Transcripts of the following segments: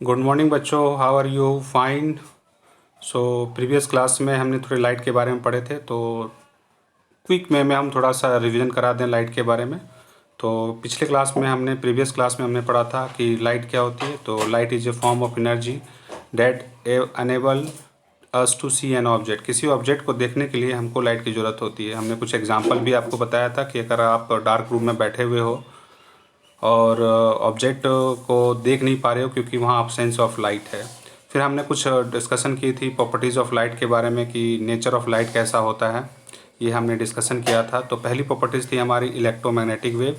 Good morning बच्चों, how are you? Fine. So previous class में हमने थोड़ी लाइट के बारे में पढ़े थे, तो क्विक में हम थोड़ा सा रिवीजन करा दें लाइट के बारे में। तो पिछले क्लास में प्रीवियस क्लास में हमने पढ़ा था कि लाइट क्या होती है। तो light is a form of energy that enable us to see an object. किसी ऑब्जेक्ट को देखने के लिए हमको लाइट की ज़रूरत होती है। हमने कुछ एग्जांपल भी आपको बताया था कि अगर आप डार्क रूम में बैठे हुए हो और ऑब्जेक्ट को देख नहीं पा रहे हो क्योंकि वहाँ अब्सेंस ऑफ लाइट है। फिर हमने कुछ डिस्कशन की थी प्रॉपर्टीज़ ऑफ लाइट के बारे में कि नेचर ऑफ लाइट कैसा होता है, ये हमने डिस्कशन किया था। तो पहली प्रॉपर्टीज़ थी हमारी electromagnetic wave,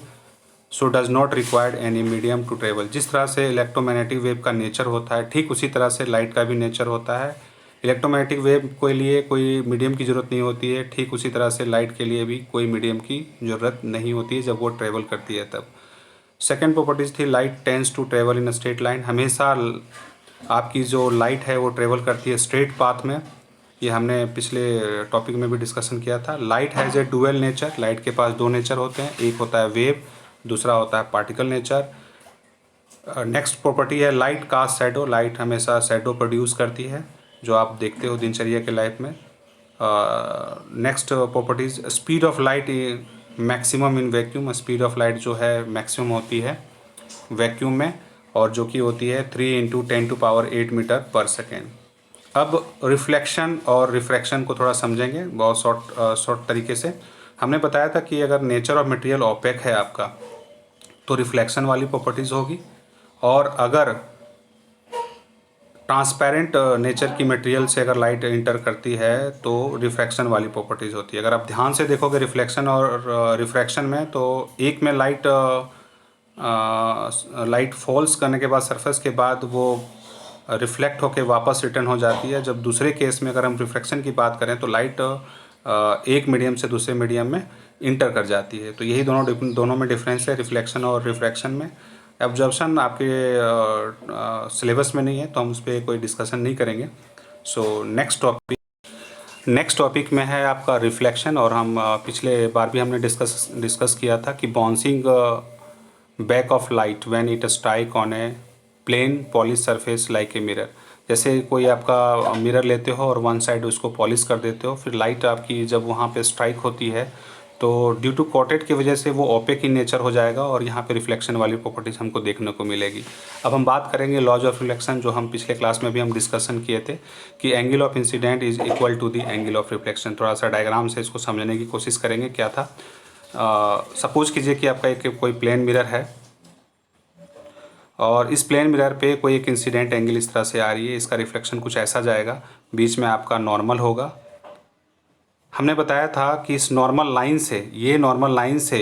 so does not required any medium to travel. जिस तरह से इलेक्ट्रोमैग्नेटिक वेव का नेचर होता है, ठीक उसी तरह से लाइट का भी नेचर होता है। इलेक्ट्रोमैग्नेटिक वेव के लिए कोई मीडियम की ज़रूरत नहीं होती है, ठीक उसी तरह से लाइट के लिए भी कोई मीडियम की ज़रूरत नहीं होती है जब वो ट्रेवल करती है तब। सेकेंड प्रॉपर्टीज़ थी light tends to travel in straight line. हमेशा आपकी जो लाइट है वो ट्रेवल करती है स्ट्रेट पाथ में। ये हमने पिछले टॉपिक में भी डिस्कशन किया था। Light has A dual nature. Light के पास दो नेचर होते हैं, एक होता है वेव, दूसरा होता है पार्टिकल नेचर। नेक्स्ट प्रॉपर्टी है लाइट कास्ट शैडो। लाइट हमेशा शैडो प्रोड्यूस करती है, जो आप देखते हो दिनचर्या के लाइफ में। Next properties speed of light maximum in vacuum. Speed of light जो है मैक्सिमम होती है वैक्यूम में, और जो कि होती है 3 × 10⁸ मीटर पर सेकेंड। अब रिफ्लेक्शन और रिफ्रैक्शन को थोड़ा समझेंगे बहुत शॉर्ट तरीके से। हमने बताया था कि अगर नेचर ऑफ मटेरियल ओपेक है आपका तो रिफ्लेक्शन वाली प्रॉपर्टीज़ होगी, और अगर ट्रांसपेरेंट नेचर की मटेरियल से अगर लाइट इंटर करती है तो रिफ्रैक्शन वाली प्रॉपर्टीज़ होती है। अगर आप ध्यान से देखोगे रिफ्लेक्शन और रिफ्रैक्शन में, तो एक में लाइट फॉल्स करने के बाद सरफेस के बाद वो रिफ्लेक्ट होके वापस रिटर्न हो जाती है। जब दूसरे केस में अगर हम रिफ्रैक्शन की बात करें तो लाइट एक मीडियम से दूसरे मीडियम में इंटर कर जाती है। तो यही दोनों में डिफरेंस है, रिफ्लेक्शन और रिफ्रैक्शन में। एब्जॉर्प्शन आपके सिलेबस में नहीं है तो हम उस पर कोई डिस्कशन नहीं करेंगे। सो नेक्स्ट टॉपिक में है आपका रिफ्लेक्शन। और हम पिछले बार भी हमने डिस्कस किया था कि bouncing back of light when it strike on a plane polish surface like a mirror. जैसे कोई आपका मिरर लेते हो और वन साइड उसको पॉलिश कर देते हो, फिर लाइट आपकी जब वहाँ पे स्ट्राइक होती है तो ड्यू टू कॉटेड की वजह से वो ओपेक इन नेचर हो जाएगा, और यहाँ पे रिफ्लेक्शन वाली प्रॉपर्टीज हमको देखने को मिलेगी। अब हम बात करेंगे लॉज ऑफ रिफ्लेक्शन, जो हम पिछले क्लास में भी हम डिस्कशन किए थे कि angle of incident is equal to the angle of reflection. थोड़ा सा डायग्राम से इसको समझने की कोशिश करेंगे। क्या था, सपोज कीजिए कि आपका कोई प्लेन मिरर है और इस प्लेन मिरर पे कोई एक इंसिडेंट एंगल इस तरह से आ रही है। इसका रिफ्लेक्शन कुछ ऐसा जाएगा, बीच में आपका नॉर्मल होगा। हमने बताया था कि इस नॉर्मल लाइन से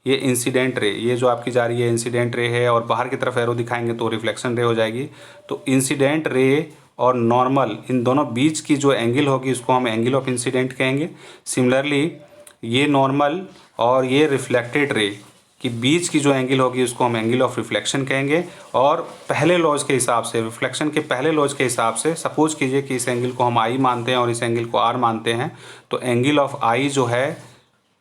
ये इंसिडेंट रे, ये जो आपकी जा रही है इंसिडेंट रे है, और बाहर की तरफ एरो दिखाएंगे तो रिफ्लेक्शन रे हो जाएगी। तो इंसिडेंट रे और नॉर्मल, इन दोनों बीच की जो एंगल होगी उसको हम एंगल ऑफ इंसिडेंट कहेंगे। सिमिलरली ये नॉर्मल और ये रिफ्लेक्टेड रे कि बीच की जो एंगल होगी उसको हम एंगल ऑफ रिफ्लेक्शन कहेंगे। और पहले लॉज के हिसाब से, रिफ्लेक्शन के पहले लॉज के हिसाब से, सपोज कीजिए कि इस एंगल को हम आई मानते हैं और इस एंगल को आर मानते हैं, तो एंगल ऑफ आई जो है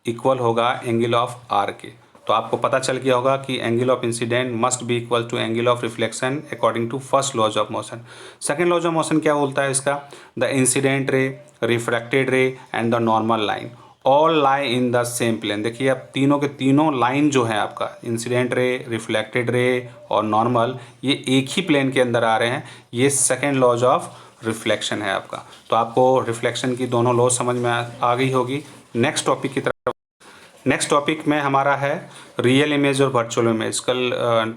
इक्वल होगा एंगल ऑफ आर के। तो आपको पता चल गया होगा कि angle of incident must be equal to angle of reflection according to first laws of motion. Second laws of motion क्या बोलता है इसका, the incident ray, refracted ray and the normal line all lie in the same plane. देखिए अब तीनों के तीनों line जो है आपका इंसिडेंट रे, रिफ्लेक्टेड रे और नॉर्मल, ये एक ही प्लेन के अंदर आ रहे हैं। ये सेकेंड लॉज ऑफ रिफ्लेक्शन है आपका। तो आपको रिफ्लेक्शन की दोनों लॉज समझ में आ गई होगी। नेक्स्ट टॉपिक में हमारा है रियल इमेज और वर्चुअल इमेज। कल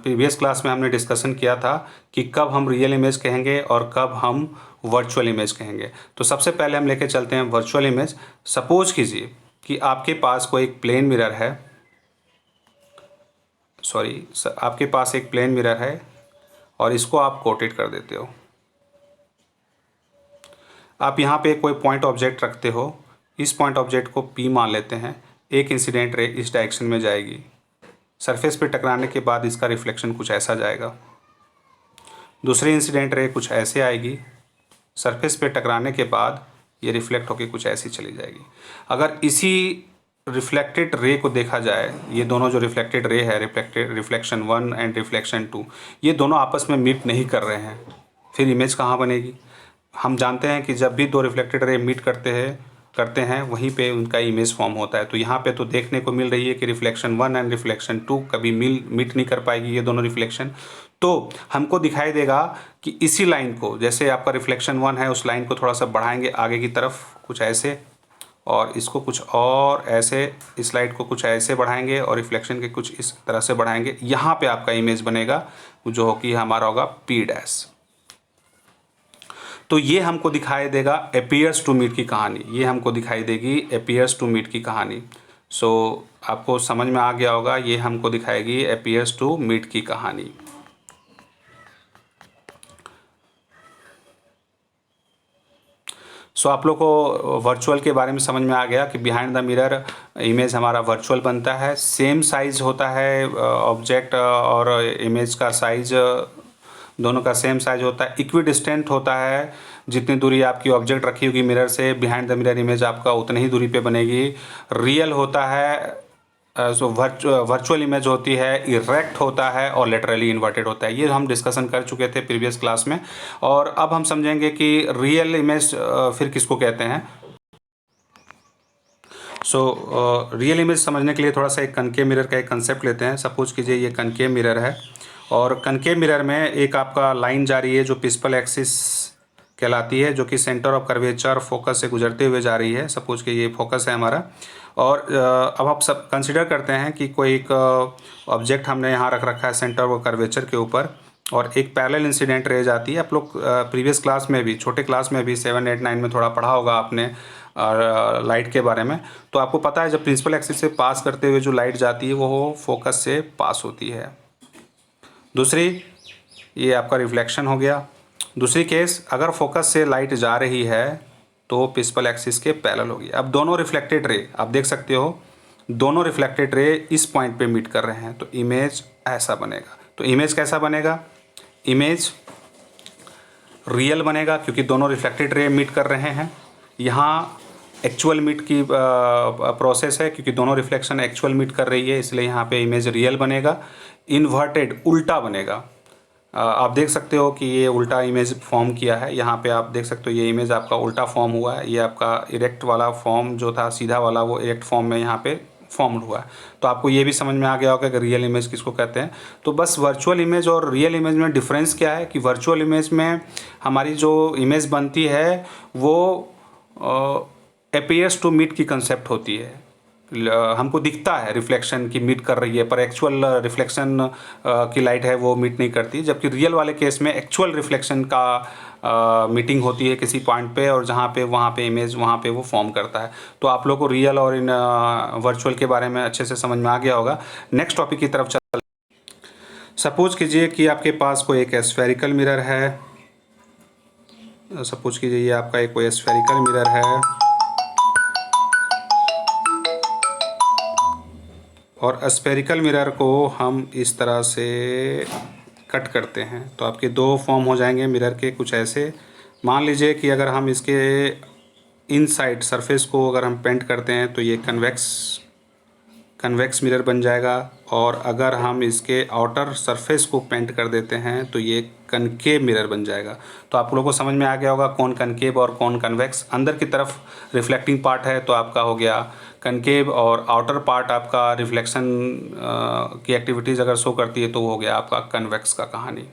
प्रीवियस क्लास में हमने डिस्कशन किया था कि कब हम रियल इमेज कहेंगे और कब हम वर्चुअल इमेज कहेंगे। तो सबसे पहले हम लेके चलते हैं वर्चुअल इमेज। सपोज कीजिए कि आपके पास कोई एक प्लेन मिरर है, आपके पास एक प्लेन मिरर है और इसको आप कोटेड कर देते हो। आप यहाँ पे कोई पॉइंट ऑब्जेक्ट रखते हो, इस पॉइंट ऑब्जेक्ट को P मान लेते हैं। एक इंसिडेंट रे इस डायरेक्शन में जाएगी, सरफेस पे टकराने के बाद इसका रिफ्लेक्शन कुछ ऐसा जाएगा। दूसरी इंसिडेंट रे कुछ ऐसे आएगी, सरफेस पे टकराने के बाद ये रिफ्लेक्ट होकर कुछ ऐसी चली जाएगी। अगर इसी रिफ्लेक्टेड रे को देखा जाए, ये दोनों जो रिफ्लेक्टेड रे है, रिफ्लेक्शन 1 एंड रिफ्लेक्शन 2, ये दोनों आपस में मीट नहीं कर रहे हैं, फिर इमेज कहाँ बनेगी? हम जानते हैं कि जब भी दो रिफ्लेक्टेड रे मीट करते हैं वहीं पे उनका इमेज फॉर्म होता है। तो यहाँ पे तो देखने को मिल रही है कि रिफ्लेक्शन 1 एंड रिफ्लेक्शन 2 कभी मीट नहीं कर पाएगी ये दोनों रिफ्लेक्शन। तो हमको दिखाई देगा कि इसी लाइन को, जैसे आपका रिफ्लेक्शन 1 है, उस लाइन को थोड़ा सा बढ़ाएंगे आगे की तरफ कुछ ऐसे, और इसको कुछ और ऐसे, इस लाइट को कुछ ऐसे बढ़ाएंगे और रिफ्लेक्शन के कुछ इस तरह से बढ़ाएंगे। यहाँ पे आपका इमेज बनेगा जो हो कि हमारा होगा P डैश। तो ये हमको दिखाई देगा अपीयर्स टू मीट की कहानी, ये हमको दिखाई देगी अपीयर्स टू मीट की कहानी। सो आपको समझ में आ गया होगा, ये हमको दिखाएगी अपीयर्स टू मीट की कहानी। सो आप लोग को वर्चुअल के बारे में समझ में आ गया कि बिहाइंड द मिरर इमेज हमारा वर्चुअल बनता है। सेम साइज होता है ऑब्जेक्ट और इमेज का साइज, दोनों का सेम साइज होता है। इक्वी डिस्टेंट होता है, जितनी दूरी आपकी ऑब्जेक्ट रखी होगी मिरर से, बिहाइंड द मिरर इमेज आपका उतनी ही दूरी पे बनेगी। रियल होता है, सो वर्चुअल इमेज होती है, इरेक्ट होता है और लेटरली इन्वर्टेड होता है। ये हम डिस्कशन कर चुके थे प्रीवियस क्लास में। और अब हम समझेंगे कि रियल इमेज फिर किसको कहते हैं। सो रियल इमेज समझने के लिए थोड़ा सा एक कनकेव मिरर का एक कंसेप्ट लेते हैं। सपोज कीजिए ये कनकेव मिरर है और कनकेव मिरर में एक आपका लाइन जा रही है जो प्रिंसिपल एक्सिस कहलाती है, जो कि सेंटर ऑफ कर्वेचर फोकस से गुजरते हुए जा रही है। सपोज कि ये फोकस है हमारा, और अब आप सब कंसिडर करते हैं कि कोई एक ऑब्जेक्ट हमने यहाँ रख रखा है सेंटर ऑफ कर्वेचर के ऊपर, और एक पैरेलल इंसिडेंट रे जाती है। आप लोग प्रीवियस क्लास में भी, छोटे क्लास में भी 7, 8, 9 में थोड़ा पढ़ा होगा आपने लाइट के बारे में। तो आपको पता है जब प्रिंसिपल एक्सिस से पास करते हुए जो लाइट जाती है वो फोकस से पास होती है। दूसरी, ये आपका रिफ्लेक्शन हो गया। दूसरी केस, अगर फोकस से लाइट जा रही है तो प्रिंसिपल एक्सिस के पैरेलल होगी। अब दोनों रिफ्लेक्टेड रे आप देख सकते हो, दोनों रिफ्लेक्टेड रे इस पॉइंट पे मीट कर रहे हैं, तो इमेज ऐसा बनेगा। तो इमेज कैसा बनेगा? इमेज रियल बनेगा क्योंकि दोनों रिफ्लेक्टेड रे मीट कर रहे हैं। यहाँ एक्चुअल मीट की प्रोसेस है क्योंकि दोनों रिफ्लेक्शन एक्चुअल मीट कर रही है, इसलिए यहाँ पे इमेज रियल बनेगा। इन्वर्टेड, उल्टा बनेगा। आप देख सकते हो कि ये उल्टा इमेज फॉर्म किया है। यहाँ पे आप देख सकते हो ये इमेज आपका उल्टा फॉर्म हुआ है। ये आपका इरेक्ट वाला फॉर्म जो था सीधा वाला, वो इरेक्ट फॉर्म में यहाँ पे फॉर्म्ड हुआ है। तो आपको ये भी समझ में आ गया होगा कि रियल इमेज किसको कहते हैं। तो बस वर्चुअल इमेज और रियल इमेज में डिफरेंस क्या है कि वर्चुअल इमेज में हमारी जो इमेज बनती है वो अपीयर्स टू मीट की कंसेप्ट होती है। हमको दिखता है रिफ्लेक्शन की मीट कर रही है, पर एक्चुअल रिफ्लेक्शन की लाइट है वो मीट नहीं करती। जबकि रियल वाले केस में एक्चुअल रिफ्लेक्शन का मीटिंग होती है किसी पॉइंट पे, और जहाँ पे वहाँ पे इमेज वहाँ पे वो फॉर्म करता है। तो आप लोगों को रियल और इन वर्चुअल के बारे में अच्छे से समझ में आ गया होगा। नेक्स्ट टॉपिक की तरफ चल। सपोज कीजिए कि आपके पास कोई एक स्फेरिकल मिरर है। सपोज कीजिए ये आपका एक कोई स्फेरिकल मिरर है और स्फेरिकल मिरर को हम इस तरह से कट करते हैं तो आपके दो फॉर्म हो जाएंगे मिरर के कुछ ऐसे। मान लीजिए कि अगर हम इसके इनसाइड सरफेस को अगर हम पेंट करते हैं तो ये कन्वेक्स मिरर बन जाएगा, और अगर हम इसके आउटर सरफेस को पेंट कर देते हैं तो ये कनकेव मिरर बन जाएगा। तो आप लोगों को समझ में आ गया होगा कौन कनकेव और कौन कन्वेक्स। अंदर की तरफ रिफ्लेक्टिंग पार्ट है तो आपका हो गया कनकेव, और आउटर पार्ट आपका रिफ्लेक्शन की एक्टिविटीज़ अगर शो करती है तो वो हो गया आपका कन्वेक्स का कहानी।